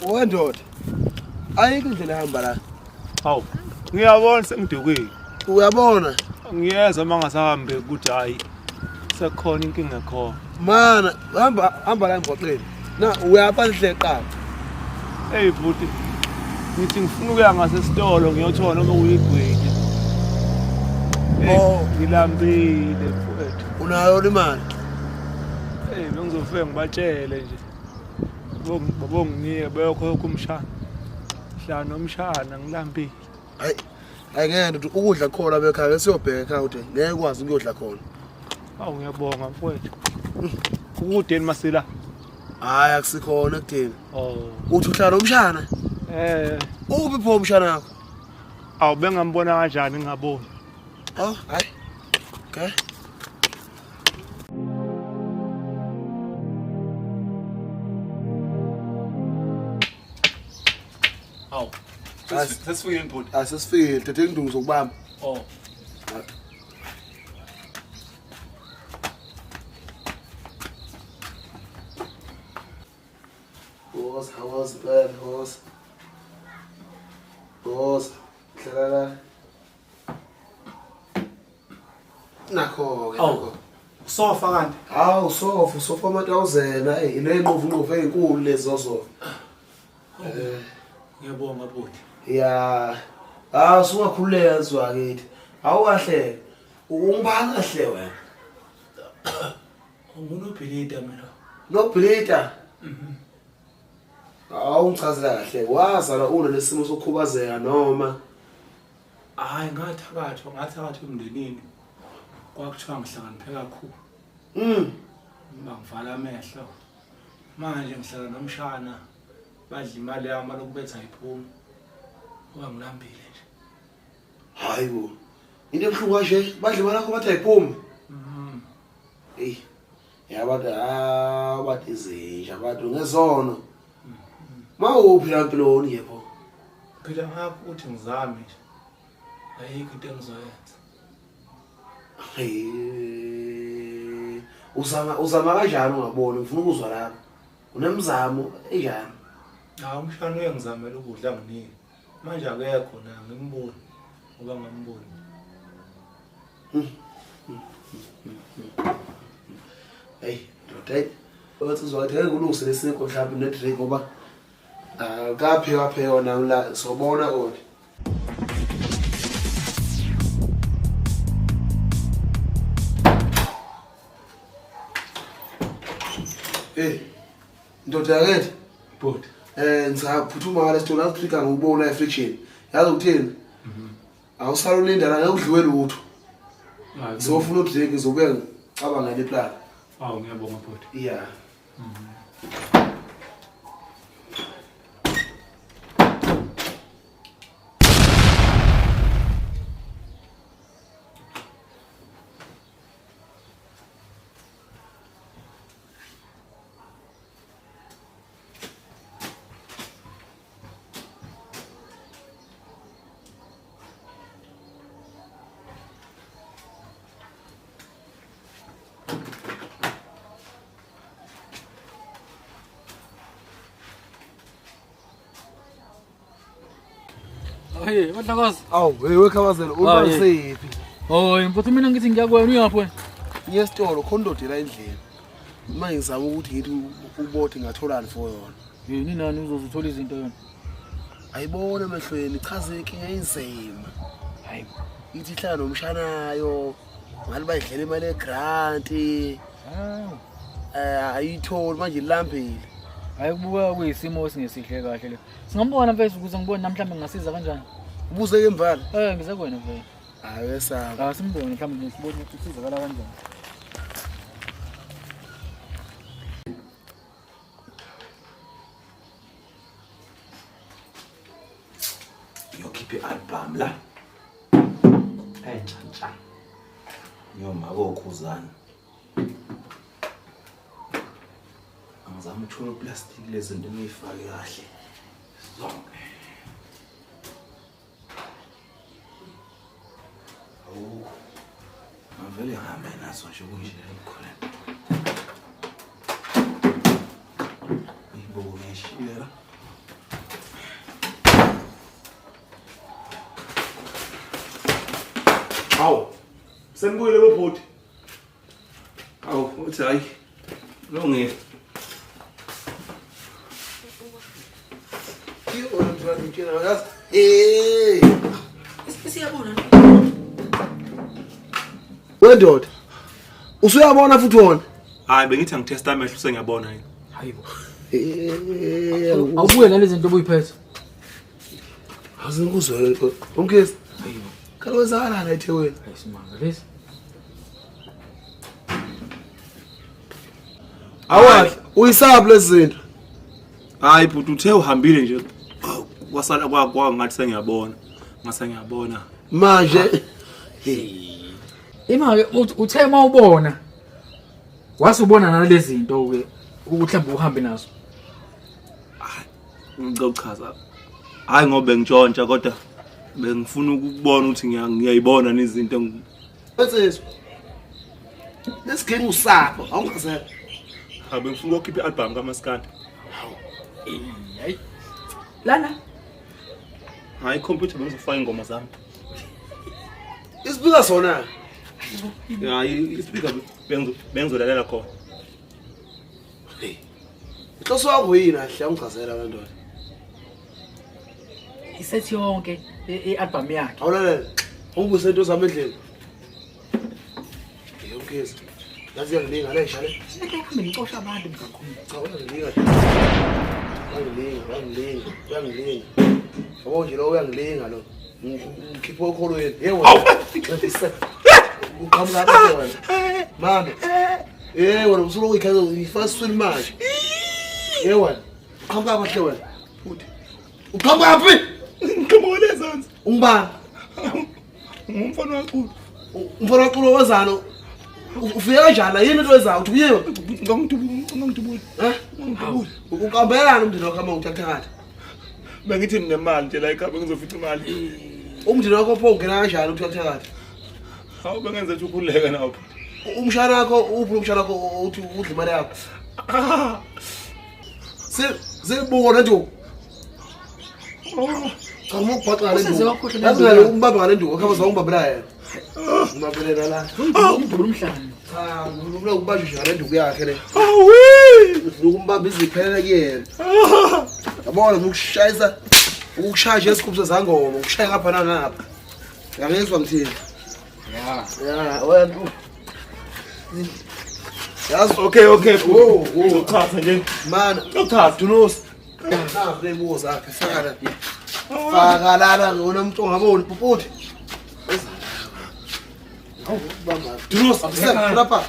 Wendoda. Ayikho indlela ehamba la. Hawu. Ngiyabona sengidukile. Uyabona? Ngiyeza mangasahambe ukuthi hayi sekhona inkinga ekhona. Mana, hamba la emgwaqeni. Na uyaphandle eqala. Hey bhuti. Ngithi ngifuna ukuya ngasesitolo ngiyothola noma uyigwini. Ngilambile mfowethu. Unayo imali? Hey bengizofika ngibatshele nje. Babonginike bayokhokha umshana. Mhla nomshana ngilambile. Hayi. Ayingeke ndoda ukudla khona bekhaya siyobheka ekhaya uthi ngeke ukwazi ukuyodla khona. Awu ngiyabonga mfowethu. Ukudeni masila? Hayi akusikhona ekuthini. Uthi uhlala nomshana? Uphi pho umshana wakho? Awu bengambona kanjani ngingaboni. Hayi. Okay. Awu. Sesifike input. Asesifike tethe ngidungu zokubamba. How was bad horse? Hlala. Nakho. Sofa kanti. Hawu sofa 1000 ile nqovu ezinkulu lezo sofa. Ngiyabonga bhuti. Ya. Sungakhululeka nzwakithi. Awukahle. Ungibanga kahle wena. Ngunobhilita mina. Nobhilita? Ungichazela kahle. Wazala una lesimo sokukhubazeka noma? Hayi ngathakathwa emndenini. Kwakuthiwa ngihlakaniphe kakhulu. Bangivala amehlo. Manje ngihlala nomshana. Badla imali yami lokubetha iphuma. Wangilambile nje. Hayibo. Into ebhlungu kanje badla imali yakho bathi ayiphumi. Hey. Yabada bathi izinja abantu ngezono. Mawuphi la mpiloni yepho? Phela ngapha uthi ngizame nje. Ayikho into engizoyenza. Hey. Uzama kanjani ungaboni ngifuna ukuzwa lapha. Unemzamo enjani? Hawu umshana uyangizamela ukudla nginike. Manje akekho na ngimboni ngoba ngamboni. Hey, ndoda. Othi uzothenga kulungise lesinko mhlawumbe nedrink ngoba kaphe yona la sobona kodwa. Hey. Ndoda yakethi. Bhuti. Ngisaphuthuma ngale sitolo Africa ngubona ifriction. Yazi ukuthini? Awusalulinda la ngekudliwe lutho. Ngizofuna udrink ngizobuya ngicabanga ngale plan. Awu ngiyabonga bhuti. Yeah. Hey, Madlakazi. Wekhabazela unosephi? Mfuthu mina ngithi ngiyakwena uyaphi wena? Yesitolo khondothi la endlini. Manje ngizama ukuthi ngithi ubothe ngatholani for yona. Yini nani uzozithola izinto yona? Ayibona emehlweni chaza inkinga enzima. Hayi. Ithi hlala nomshanayo. Ngale bayidlela imali egrant. Ayitholi manje ilambile. Hayi kubuka kuyisimo esingesihle kahle le. Singambona mfethu ukuze ngibone namhlanje ngasiza kanjani. Ubuze ke mvala? Ngizakwena mfethu. Hayi wesaba. Simbone mhlawumbe ngisibone ukuthi usizakala kanjani. Yokhiphe album la. Entsha. Yoma kokhuzana. Angizama ukuthola plastic lezi zinto engiyifake kahle. Zonke. Mavele hambe naso nje kunjena emkholeni. Ibuku ngishila. Hawu. Senibuyele bobhuti. Hawu, uthi hayi. Lungile. Wendoda. Usuyabona futhi wona? Hayi bengithi ngitesta amehlo sengiyabona yini. Hayibo. Awubuye nalezi zinto obuyiphethe. Azingikuzwele umkesi. Hayibo. Kalozana ethe wena. Ayisimanga lesi. Awazi, uyisaphi lezi zinto? Hayi bhuti uthe uhambile nje. Kwasala kwa ngathi sengiyabona. Ngase ngiyabona. Manje Imake uthe mawubona. Wasubona nalezi zinto ke mhlawumbe uhambe nazo. Ngizochaza. Hayi ngobe ngitshontsha kodwa bengifuna ukubona ukuthi ngiyayibona nezinto wenziswa. Lesigeni usapho, awungazela. Habe ngifuna ukukhipha i-album kaMaskandi. Hayi. Lana. Hayi computer bengizofaka ingoma zami. Isibika sona. Hayi ispeaker bengizolalela khona. Hey. Inhloso yakho yini ahle ungazela abantwana? Isethi yonke i-album yakhe. Awulalela. Ungibuse into zami endlini. Yomkezi. Yazi yangilinga la ishale. Sike hambe ngicosha abantu mkakhulu. Cha uyangilinga. Uyangilinga. Yabo nje lo uyangilinga lo. Ngikhipha okholweni. Yebo. Uqhamuka apha wena. Mama. Wena usulo uyikhaza ifast swim manje. Wena. Uqhamuka apha wena. Futhi. Uqhamuka aphi? Ngikhamole ezansi. Ungibani? Umfana wakho. Umfana wakho wazana. Ufika kanjani yini into ezayo uthi uyiwe? Ngangidubula. Uqambelana umndeni wakho ama uthatha. Bengithi nemali nje la ekhaya bengizofica imali. Umndeni wakho pho ungena kanjani uthatha kathi? Hawu bengenza ukuthi ukhuleke nawo. Umshana wakho uphi umshana wakho uthi udla imali yakho? Sebona nje. Cha mokubhaqa le nduku. Lazima umbamba ngale nduku akhabaza ungibambela yena. Ngibambelela la. Ngidubula umhlanga. Cha ngibona ukubamba nje ngale nduku yakhe le. Awi! Ukumbamba iziphelele kuyena. Yabona ukushayisa ukushaya esikhubuzo zangoma ukushaya ngapha nangapha. Yangezwa ngithini? Ya wena. Yazi Okay ngizothatha nje. man Ngizothatha Dunos. Le buzo zakhe faka lana ngona umuntu ongaboni bhuti. Bamba. Dunos lapha.